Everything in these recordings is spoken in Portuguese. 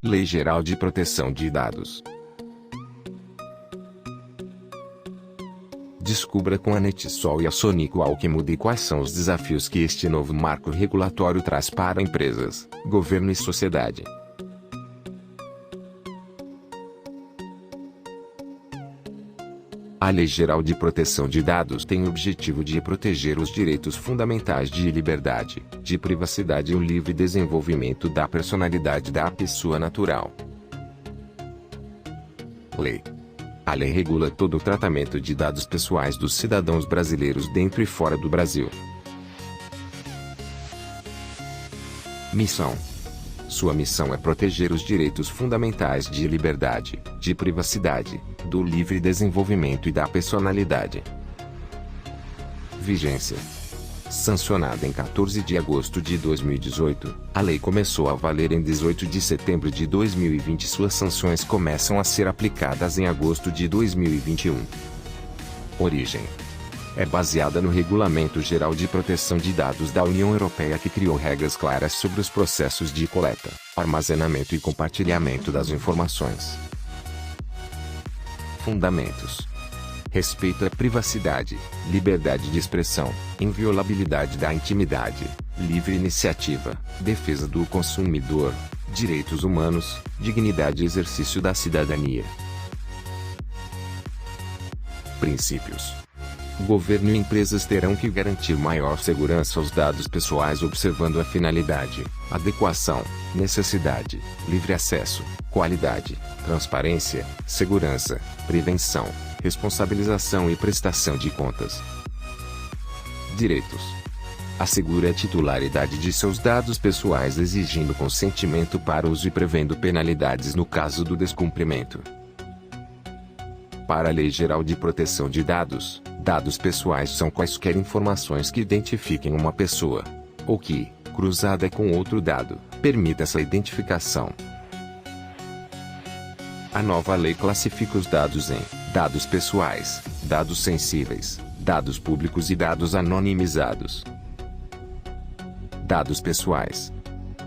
Lei Geral de Proteção de Dados. Descubra com a Netsol e a Sonic Alchemy quais são os desafios que este novo marco regulatório traz para empresas, governo e sociedade. A Lei Geral de Proteção de Dados tem o objetivo de proteger os direitos fundamentais de liberdade, de privacidade e o livre desenvolvimento da personalidade da pessoa natural. Lei. A lei regula todo o tratamento de dados pessoais dos cidadãos brasileiros dentro e fora do Brasil. Missão. Sua missão é proteger os direitos fundamentais de liberdade, de privacidade, do livre desenvolvimento e da personalidade. Vigência. Sancionada em 14 de agosto de 2018, a lei começou a valer em 18 de setembro de 2020 e suas sanções começam a ser aplicadas em agosto de 2021. Origem. É baseada no Regulamento Geral de Proteção de Dados da União Europeia, que criou regras claras sobre os processos de coleta, armazenamento e compartilhamento das informações. Fundamentos. Respeito à privacidade, liberdade de expressão, inviolabilidade da intimidade, livre iniciativa, defesa do consumidor, direitos humanos, dignidade e exercício da cidadania. Princípios. Governo e empresas terão que garantir maior segurança aos dados pessoais observando a finalidade, adequação, necessidade, livre acesso, qualidade, transparência, segurança, prevenção, responsabilização e prestação de contas. Direitos. Assegura a titularidade de seus dados pessoais exigindo consentimento para uso e prevendo penalidades no caso do descumprimento. Para a Lei Geral de Proteção de Dados, dados pessoais são quaisquer informações que identifiquem uma pessoa, ou que, cruzada com outro dado, permita essa identificação. A nova lei classifica os dados em dados pessoais, dados sensíveis, dados públicos e dados anonimizados. Dados pessoais.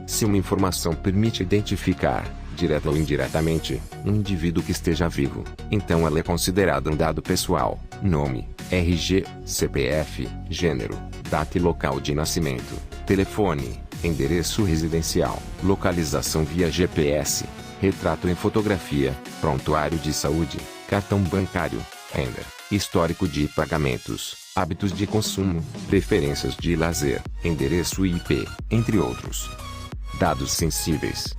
Se uma informação permite identificar, direta ou indiretamente, um indivíduo que esteja vivo, então ela é considerada um dado pessoal: nome, RG, CPF, gênero, data e local de nascimento, telefone, endereço residencial, localização via GPS, retrato em fotografia, prontuário de saúde, cartão bancário, renda, histórico de pagamentos, hábitos de consumo, preferências de lazer, endereço IP, entre outros. Dados sensíveis.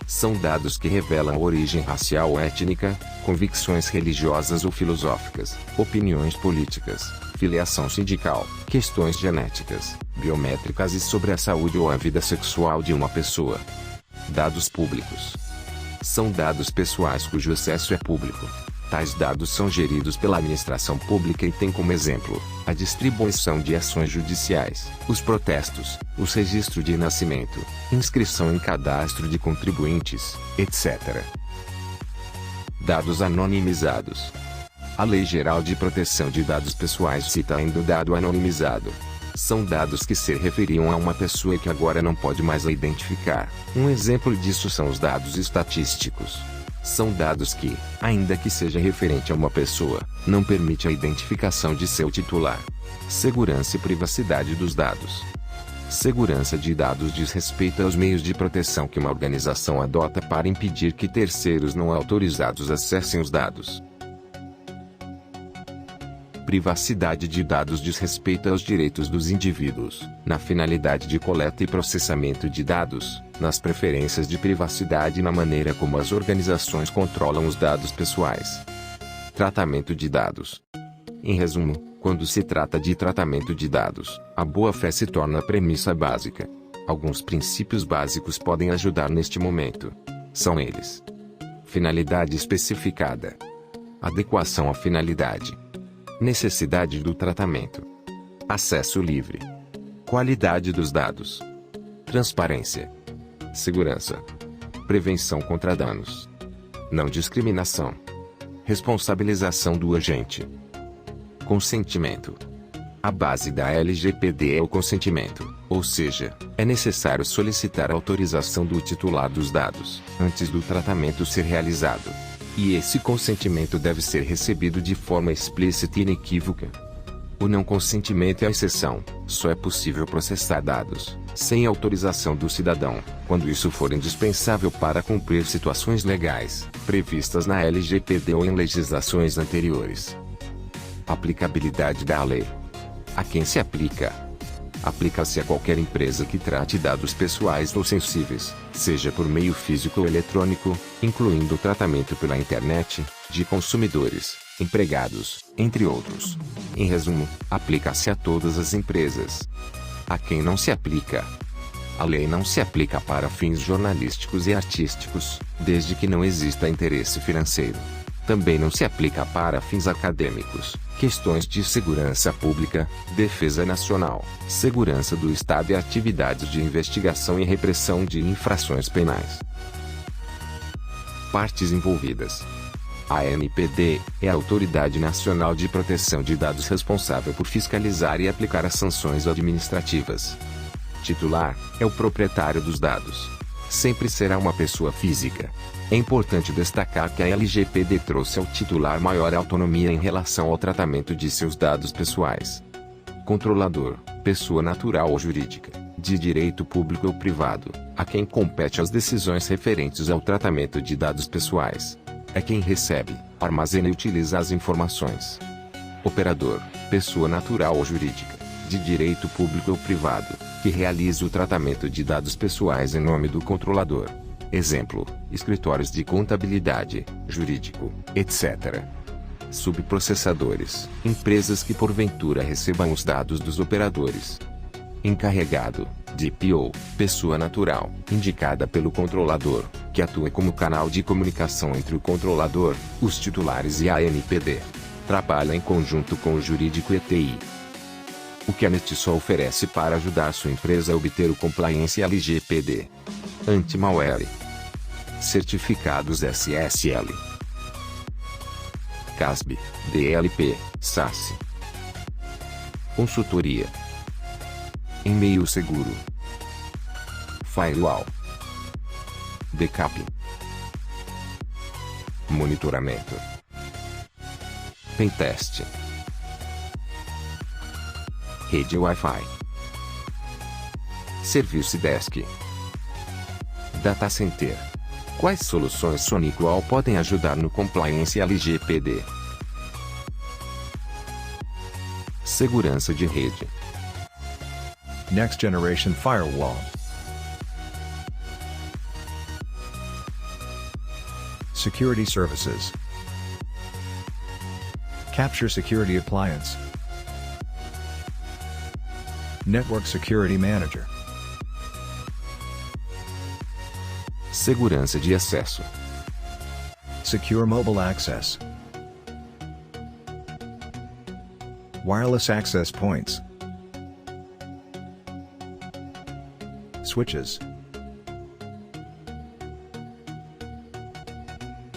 São dados que revelam origem racial ou étnica, convicções religiosas ou filosóficas, opiniões políticas, filiação sindical, questões genéticas, biométricas e sobre a saúde ou a vida sexual de uma pessoa. Dados públicos. São dados pessoais cujo acesso é público. Tais dados são geridos pela administração pública e têm como exemplo a distribuição de ações judiciais, os protestos, os registros de nascimento, inscrição em cadastro de contribuintes, etc. Dados anonimizados. A Lei Geral de Proteção de Dados Pessoais cita ainda o dado anonimizado. São dados que se referiam a uma pessoa e que agora não pode mais a identificar. Um exemplo disso são os dados estatísticos. São dados que, ainda que seja referente a uma pessoa, não permite a identificação de seu titular. Segurança e privacidade dos dados. Segurança de dados diz respeito aos meios de proteção que uma organização adota para impedir que terceiros não autorizados acessem os dados. Privacidade de dados diz respeito aos direitos dos indivíduos, na finalidade de coleta e processamento de dados, nas preferências de privacidade e na maneira como as organizações controlam os dados pessoais. Tratamento de dados. Em resumo, quando se trata de tratamento de dados, a boa-fé se torna a premissa básica. Alguns princípios básicos podem ajudar neste momento. São eles: finalidade especificada, adequação à finalidade, necessidade do tratamento, acesso livre, qualidade dos dados, transparência, segurança, prevenção contra danos, não discriminação, responsabilização do agente, consentimento. A base da LGPD é o consentimento. Ou seja, é necessário solicitar a autorização do titular dos dados, antes do tratamento ser realizado. E esse consentimento deve ser recebido de forma explícita e inequívoca. O não consentimento é a exceção, só é possível processar dados, sem autorização do cidadão, quando isso for indispensável para cumprir situações legais, previstas na LGPD ou em legislações anteriores. Aplicabilidade da lei. A quem se aplica? Aplica-se a qualquer empresa que trate dados pessoais ou sensíveis, seja por meio físico ou eletrônico, incluindo o tratamento pela internet, de consumidores, empregados, entre outros. Em resumo, aplica-se a todas as empresas. A quem não se aplica? A lei não se aplica para fins jornalísticos e artísticos, desde que não exista interesse financeiro. Também não se aplica para fins acadêmicos, questões de segurança pública, defesa nacional, segurança do Estado e atividades de investigação e repressão de infrações penais. Partes envolvidas. A ANPD é a Autoridade Nacional de Proteção de Dados responsável por fiscalizar e aplicar as sanções administrativas. Titular é o proprietário dos dados. Sempre será uma pessoa física. É importante destacar que a LGPD trouxe ao titular maior autonomia em relação ao tratamento de seus dados pessoais. Controlador, pessoa natural ou jurídica, de direito público ou privado, a quem compete as decisões referentes ao tratamento de dados pessoais. É quem recebe, armazena e utiliza as informações. Operador, pessoa natural ou jurídica, de direito público ou privado, que realiza o tratamento de dados pessoais em nome do controlador. Exemplo, escritórios de contabilidade, jurídico, etc. Subprocessadores, empresas que porventura recebam os dados dos operadores. Encarregado, DPO, pessoa natural, indicada pelo controlador, que atua como canal de comunicação entre o controlador, os titulares e a ANPD. Trabalha em conjunto com o jurídico e TI. O que a NetSol oferece para ajudar sua empresa a obter o compliance LGPD. Anti-malware. Certificados SSL. CASB, DLP, SASE. Consultoria. E-mail seguro. Firewall. Backup. Monitoramento. Pentest. Rede Wi-Fi. Service Desk. Data Center. Quais soluções SonicWall podem ajudar no compliance LGPD? Segurança de rede. Next Generation Firewall. Security Services. Capture Security Appliance. Network Security Manager. Segurança de acesso. Secure Mobile Access. Wireless Access Points. Switches.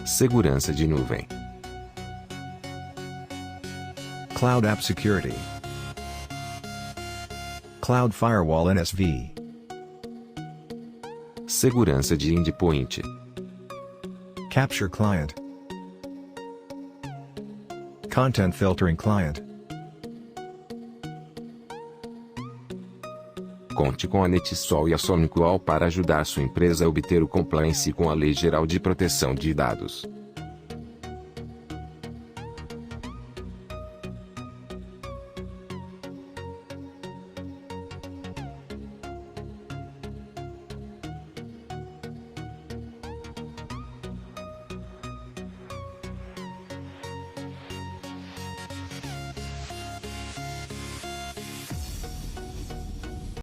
Segurança de nuvem. Cloud App Security. Cloud Firewall NSV. Segurança de endpoint. Capture Client. Content Filtering Client. Conte com a NetSol e a SonicWall para ajudar sua empresa a obter o compliance com a Lei Geral de Proteção de Dados.